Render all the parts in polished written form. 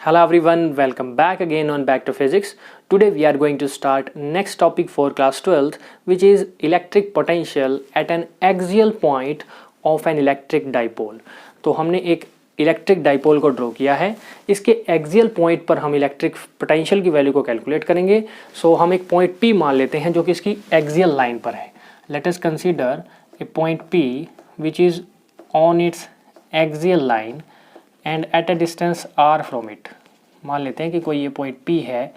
Hello everyone, welcome back again on Back to Physics. Today we are going to start next topic for class 12th, which is electric potential at an axial point of an electric dipole. तो हमने एक electric dipole को draw किया है, इसके axial point पर हम electric potential की वैल्यू को कैलकुलेट करेंगे. सो हम एक पॉइंट P मान लेते हैं जो कि इसकी एक्सियल लाइन पर है. Let us consider a point P which is on it's axial line and at a distance r from it. मान लेते हैं कि कोई ये पॉइंट P है,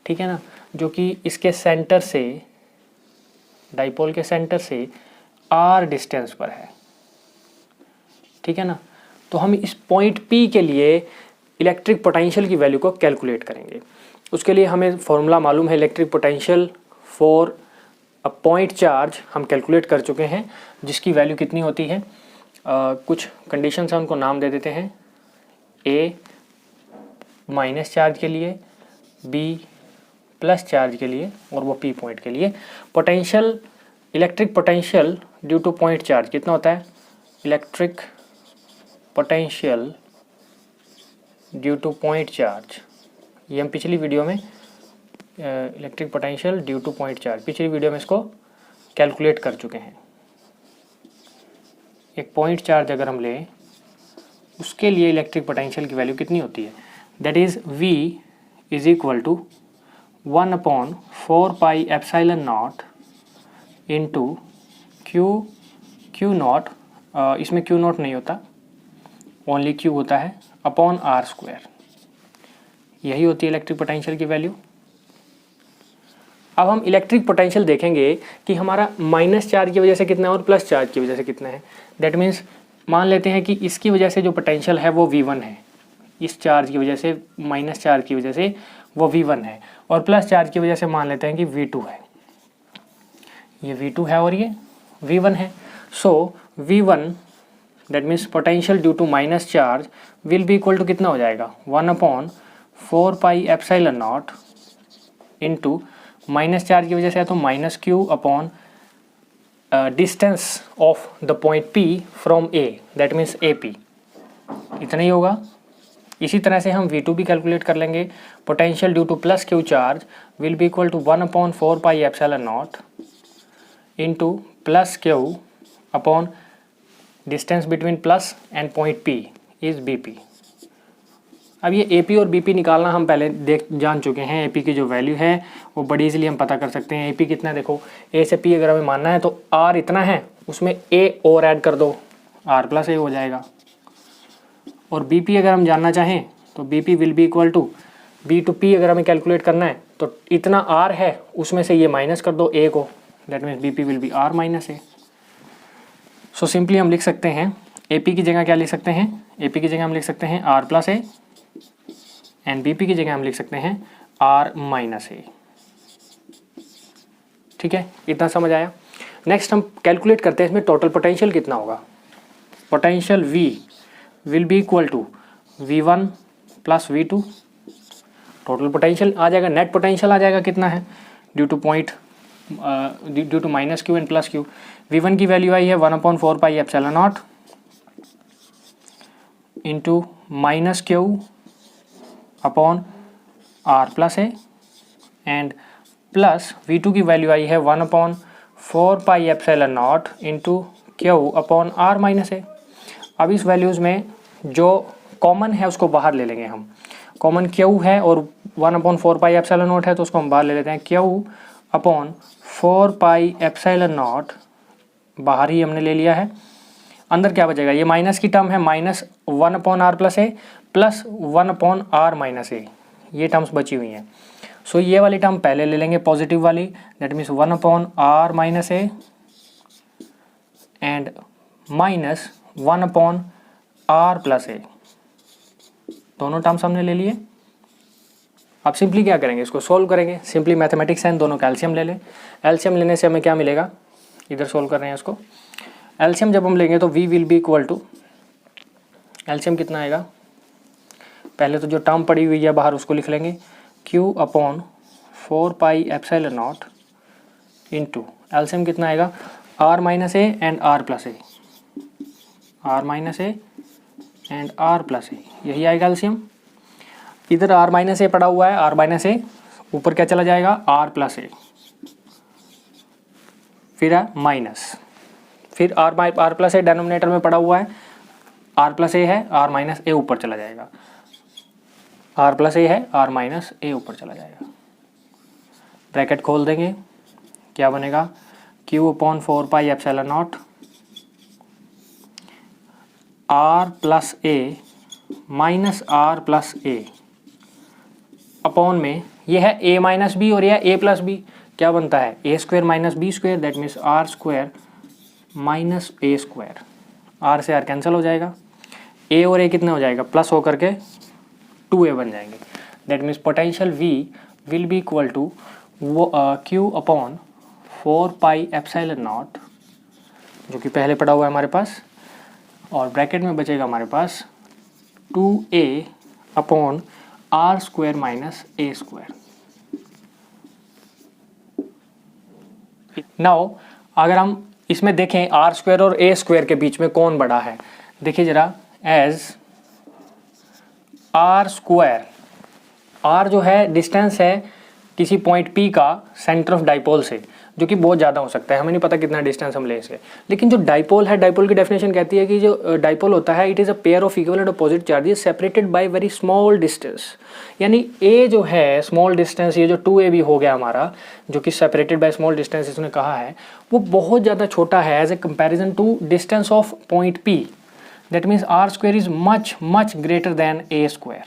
ठीक है ना, जो कि इसके सेंटर से, डाइपोल के सेंटर से r डिस्टेंस पर है, ठीक है ना. तो हम इस पॉइंट P के लिए इलेक्ट्रिक पोटेंशियल की वैल्यू को कैलकुलेट करेंगे. उसके लिए हमें फॉर्मूला मालूम है electric potential for a point charge, हम कैलकुलेट कर चुके हैं, जिसकी वैल्यू कितनी होती है. कुछ कंडीशंस हैं, उनको नाम दे देते हैं. A माइनस चार्ज के लिए, B प्लस चार्ज के लिए और वो P पॉइंट के लिए. Potential, electric potential due two point charge कितना होता है. Electric potential due two point charge, ये हम पिछली वीडियो में electric potential due two point charge, पिछली वीडियो में इसको कैलकुलेट कर चुके हैं. एक पॉइंट चार्ज अगर हम लें, उसके लिए इलेक्ट्रिक पोटेंशियल की वैल्यू कितनी होती है. That is V is equal to 1/4 pi epsilon not into Q naught. इसमें क्यू नॉट नहीं होता, ओनली क्यू होता है, अपॉन r स्क्वायर. यही होती है इलेक्ट्रिक पोटेंशियल की वैल्यू. अब हम इलेक्ट्रिक पोटेंशियल देखेंगे कि हमारा माइनस चार्ज की वजह से कितना है और प्लस चार्ज की वजह से कितना है. दैट मीन्स मान लेते हैं कि इसकी वजह से जो पोटेंशियल है वो V1 है, इस चार्ज की वजह से, माइनस चार्ज की वजह से वो V1 है, और प्लस चार्ज की वजह से मान लेते हैं कि V2 है. ये V2 है और ये V1 है. So V1 that means potential due to minus charge will be equal to कितना हो जाएगा, 1/4 pi epsilon not into minus charge की वजह से है तो minus Q upon distance of the point P from A, that means AP. इतना ही होगा. इसी तरह से हम V2 भी कैलकुलेट कर लेंगे. Potential due to plus Q charge will be equal to 1/4 pi epsilon not into plus Q upon distance between plus and point P is BP. अब ये AP और BP निकालना हम पहले जान चुके हैं. AP की जो वैल्यू है वो बड़ी इजीली हम पता कर सकते हैं. AP कितना है, देखो A से P अगर हमें मानना है तो R इतना है, उसमें A और ऐड कर दो, R प्लस A हो जाएगा. और BP अगर हम जानना चाहें तो BP will be equal to B to P. अगर हमें कैलकुलेट करना है तो इतना R है, उसमें से ये माइनस कर दो A को, that means BP will B R minus A. So simply हम लिख सकते हैं AP की जगह क्या लिख सकते हैं, AP की जगह हम लिख सकते हैं R plus A and BP की जगह हम लिख सकते हैं R माइनस A. ठीक है, इतना समझ आया. नेक्स्ट हम कैलकुलेट करते हैं इसमें टोटल पोटेंशियल कितना होगा. Potential V will be equal to V1 plus V2. Total potential आ जाएगा, नेट पोटेंशियल आ जाएगा कितना है due to minus Q and plus Q. V1 की वैल्यू आई है 1/4 pi epsilon not into minus Q upon R plus A and plus V2 की वैल्यू आई है 1/4 pi epsilon not into Q upon R minus A. अब इस values में जो कॉमन है उसको बाहर ले लेंगे हम. कॉमन Q है और 1/4 पाई एप्सिलॉन नॉट है, तो उसको हम बाहर ले लेते हैं. Q upon 4 pi epsilon not बाहर ही हमने ले लिया है. अंदर क्या बचेगा, ये माइनस की टर्म है, minus 1/R plus A plus 1/R minus A, ये टर्म्स बची हुई हैं. सो ये वाली टर्म पहले ले लेंगे, पॉजिटिव वाली, that means 1/R minus A and minus 1/R plus A. दोनों टर्म्स हमने ले लिए. अब सिंपली क्या करेंगे, इसको सोल्व करेंगे. सिंपली मैथमेटिक्स है, दोनों का एलसीएम ले लें. एलसीएम लेने से हमें क्या मिलेगा, इधर सोल्व कर रहे हैं इसको. एलसीएम जब हम लेंगे तो V will be equal to, LCM कितना आएगा, पहले तो जो टर्म पड़ी हुई है बाहर उसको लिख लेंगे, Q upon 4 pi epsilon not into LCM कितना आएगा, R minus A and R plus A, R minus A and R plus A, यही आएगा एलसीएम. इधर आर माइनस ए पड़ा हुआ है, आर माइनस ए, ऊपर क्या चला जाएगा आर प्लस ए, फिर है माइनस, फिर आर प्लस ए डिनोमिनेटर में पड़ा हुआ है, आर प्लस ए है, आर माइनस ए ऊपर चला जाएगा, आर प्लस ए है, आर माइनस ए ऊपर चला जाएगा। ब्रैकेट खोल देंगे, क्या बनेगा Q upon 4 pi epsilon naught r plus a minus r plus a upon में ये है ए माइनस बी और ये है ए प्लस बी, क्या बनता है A square minus B square, that means are square minus A square, R से आर कैंसिल हो जाएगा, ए और ए कितने हो जाएगा प्लस होकर के 2a बन जाएंगे। That means potential V will be equal to Q upon 4 pi epsilon naught, जो कि पहले पड़ा हुआ है हमारे पास, और ब्रैकेट में बचेगा हमारे पास 2a upon r square minus ए स्क्वायर। नाउ अगर हम इसमें देखें आर स्क्वायर और ए स्क्वायर के बीच में कौन बड़ा है, देखिए जरा, एज आर स्क्वायर, आर जो है डिस्टेंस है किसी पॉइंट पी का सेंटर ऑफ डाइपोल से, जो कि बहुत ज़्यादा हो सकता है, हमें नहीं पता कितना डिस्टेंस हम ले इससे, लेकिन जो डाइपोल है, डाइपोल की डेफिनेशन कहती है कि जो डाइपोल होता है it is a pair of equal and opposite charges separated by very small distance, यानी ए जो है स्मॉल डिस्टेंस, ये जो 2a भी हो गया हमारा, जो कि सेपरेटेड बाय स्मॉल डिस्टेंस इसने कहा है, वो बहुत ज़्यादा छोटा है as a comparison to distance of point P. That means are square is much much greater than a square,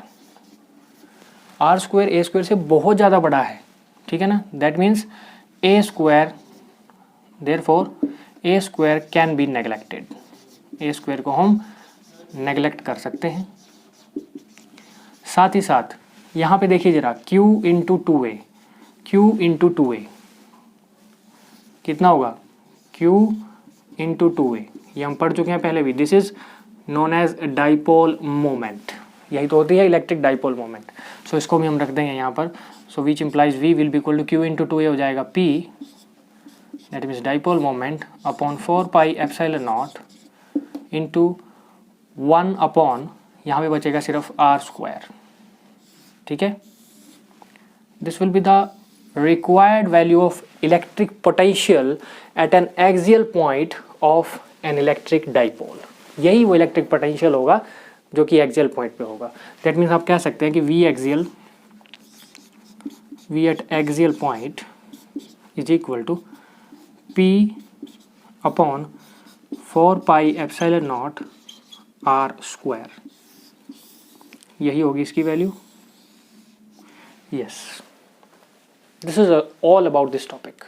r square a square से बहुत ज़्यादा बड़ा है, ठीक है ना। That means a square, therefore a square can be neglected, a square को हम नेग्लेक्ट कर सकते हैं। साथ ही साथ यहाँ पे देखिए जरा q into 2a, q into 2a कितना होगा q इंटू 2a, ये हम पढ़ चुके हैं पहले भी, this is known as dipole moment, यही तो होती है इलेक्ट्रिक डाइपोल मोमेंट। सो इसको भी हम रख देंगे यहाँ पर, so which implies v will be equal to q into 2a हो जाएगा p, that means dipole moment upon 4 pi epsilon not into 1 upon, यहाँ पे बचेगा सिर्फ आर स्क्वायर, ठीक है। This will be the required value of electric potential at an axial point of an electric dipole, यही वो इलेक्ट्रिक पोटेंशियल होगा जो कि एक्सियल पॉइंट पे होगा। दैट मीन्स आप कह सकते हैं कि V at axial point is equal to P upon 4 pi epsilon naught r square, यही होगी इसकी value. Yes, this is all about this topic.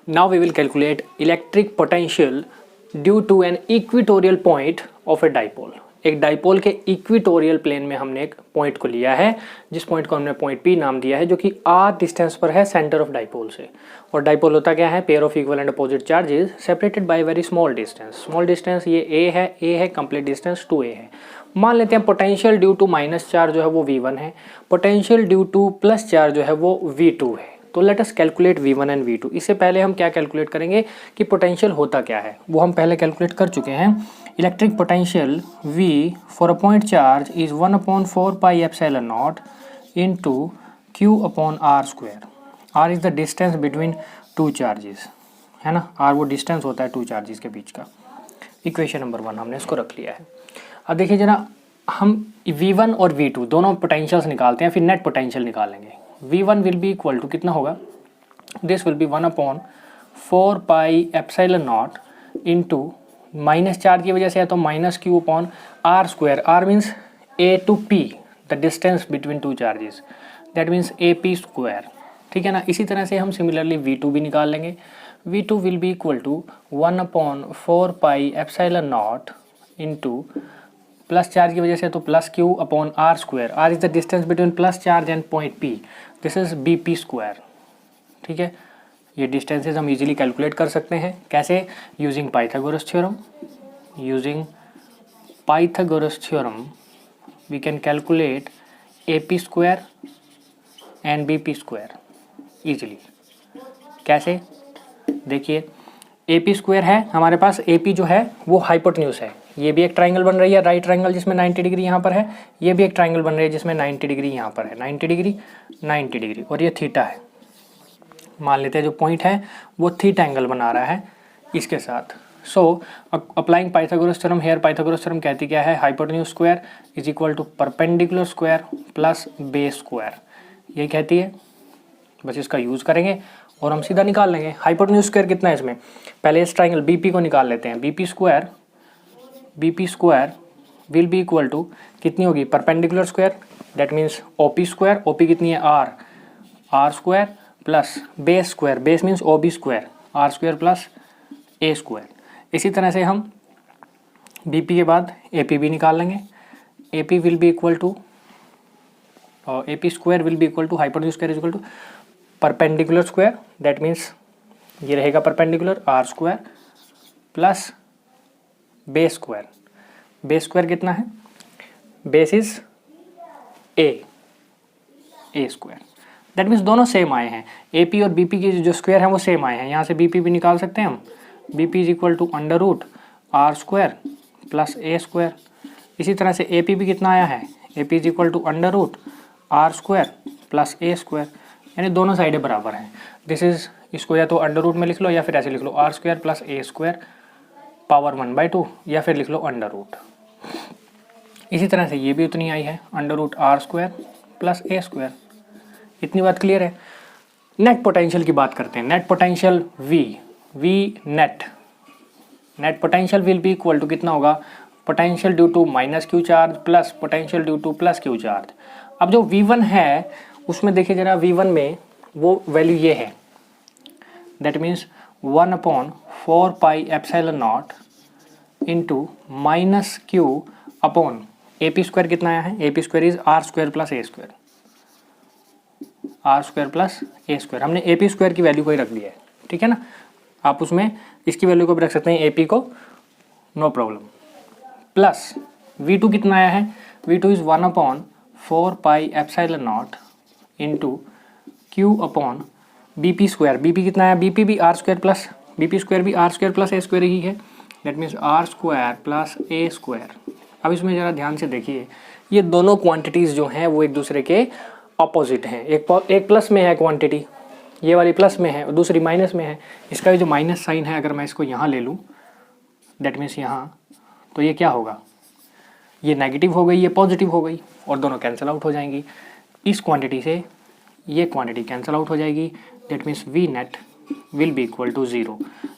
Now we will calculate electric potential due to an equatorial point of a dipole. एक dipole के equatorial plane में हमने एक point को लिया है, जिस पॉइंट को हमने पॉइंट P नाम दिया है, जो कि r डिस्टेंस पर है सेंटर ऑफ डाइपोल से। और डाइपोल होता क्या है, pair of equal and opposite charges separated by very small distance. Small distance ये a है, कंप्लीट डिस्टेंस 2a है। मान लेते हैं potential due to minus charge जो है वो V1 है, potential due to plus charge जो है वो V2 है। तो let us calculate V1 and V2। इससे पहले हम क्या कैलकुलेट करेंगे कि पोटेंशियल होता क्या है, वो हम पहले कैलकुलेट कर चुके हैं। Electric potential V for a point charge is 1 upon 4 pi epsilon not into Q upon R square. R is the distance between two charges, है ना, R वो डिस्टेंस होता है टू चार्जेस के बीच का। इक्वेशन नंबर 1 हमने इसको रख लिया है। अब देखिए जरा, हम V1 और V2 दोनों पोटेंशियल्स निकालते हैं, फिर नेट पोटेंशियल निकालेंगे। V1 will be equal to कितना होगा, this will be 1 upon 4 pi epsilon not into, minus charge की वजह से है तो minus Q upon R square, R means A to P, the distance between two charges, that means AP square, ठीक है ना। इसी तरह से हम सिमिलरली V2 भी निकाल लेंगे। V2 will be equal to 1 upon 4 pi epsilon not into, plus charge की वजह से तो plus Q upon R square, R is the distance between plus charge and point P, this is BP square, ठीक है। ये distances हम easily calculate कर सकते हैं, कैसे, using Pythagoras theorem. Using Pythagoras theorem we can calculate AP square and BP square easily. कैसे, देखिए AP स्क्वायर है हमारे पास, AP जो है वो हाइपोटेन्यूज है, ये भी एक ट्राइंगल बन रही है राइट ट्राइंगल जिसमें 90 डिग्री यहाँ पर है, ये भी एक ट्राइंगल बन रही है जिसमें 90 डिग्री यहाँ पर है, 90 डिग्री 90 डिग्री, और ये थीटा है। मान लेते हैं जो पॉइंट है वो थीटा एंगल बना रहा है इसके साथ। So applying Pythagoras theorem here, Pythagoras theorem कहती क्या है, hypotenuse square is equal to perpendicular square plus base square, यही कहती है। बस इसका यूज़ करेंगे और हम सीधा निकाल लेंगे हाइपोटेन्यूज स्क्वायर कितना है इसमें। पहले इस ट्राइंगल बीपी को निकाल लेते हैं। BP square will be equal to कितनी होगी, perpendicular square that means OP square, OP कितनी है r square plus base square, base means OB square, r square plus ए स्क्वायर। इसी तरह से हम बीपी के बाद एपी भी निकाल लेंगे। AP will be equal to AP square will be equal to hypotenuse square is equal to perpendicular square that means ये रहेगा perpendicular r square plus base square. Base square कितना है, base is a square, that means दोनों same आए हैं। AP और BP की जो स्क्वायर है वो सेम आए हैं, यहाँ से बीपी भी निकाल सकते हैं हम। BP is equal to under root r square plus A square. इसी तरह से एपी भी कितना आया है, AP is equal to under root r square plus A square, यानी दोनों साइडें बराबर हैं। दिस इज, इसको या तो अंडर रूट में लिख लो या फिर ऐसे लिख लो आर स्क्वायर प्लस ए स्क्वायर पावर 1/2, या फिर लिख लो अंडर रूट। इसी तरह से ये भी उतनी आई है, under root r square plus ए स्क्वायर। इतनी बात क्लियर है। नेट पोटेंशियल की बात करते हैं। Net potential V net potential will be equal to कितना होगा, potential due to minus Q charge plus potential due to plus Q charge. अब जो V1 है उसमें देखिए जरा, V1 में वो वैल्यू ये है, that means 1/4 pi epsilon not into minus Q upon AP square कितना आया है, AP square is r square plus A square, r square plus A square. हमने AP स्क्वायर की वैल्यू को ही रख दिया है, ठीक है ना। आप उसमें इसकी वैल्यू को भी रख सकते हैं, AP को, नो प्रॉब्लम। प्लस V2 कितना आया है, V2 is 1/4 pi epsilon not into Q upon BP square. BP कितना आया, BP भी R square plus, BP square भी आर स्क्वायर प्लस ए स्क्वायर ही है, that means are square plus A square. अब इसमें ज़रा ध्यान से देखिए, ये दोनों क्वांटिटीज़ जो हैं वो एक दूसरे के अपोजिट हैं। एक प्लस में है क्वांटिटी, ये वाली प्लस में है और दूसरी माइनस में है। इसका जो माइनस साइन है अगर मैं इसको यहाँ ले लूँ, दैट मीन्स यहाँ, तो ये क्या होगा, ये नेगेटिव हो गई, ये पॉजिटिव हो गई और दोनों कैंसिल आउट हो जाएंगी। इस क्वांटिटी से ये क्वांटिटी कैंसिल आउट हो जाएगी, that means V net will be equal to 0।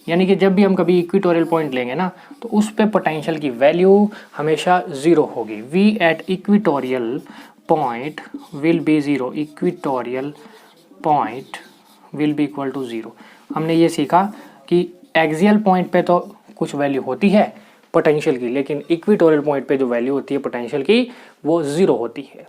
यानी कि जब भी हम कभी इक्वेटोरियल पॉइंट लेंगे ना, तो उस पे पोटेंशियल की वैल्यू हमेशा 0 होगी। V at equatorial point will be 0, equatorial point will be equal to 0। हमने ये सीखा कि एक्सियल पॉइंट पे तो कुछ वैल्यू होती है पोटेंशियल की, लेकिन इक्वेटोरियल पॉइंट पे जो वैल्यू होती है पोटेंशियल की वो 0 होती है।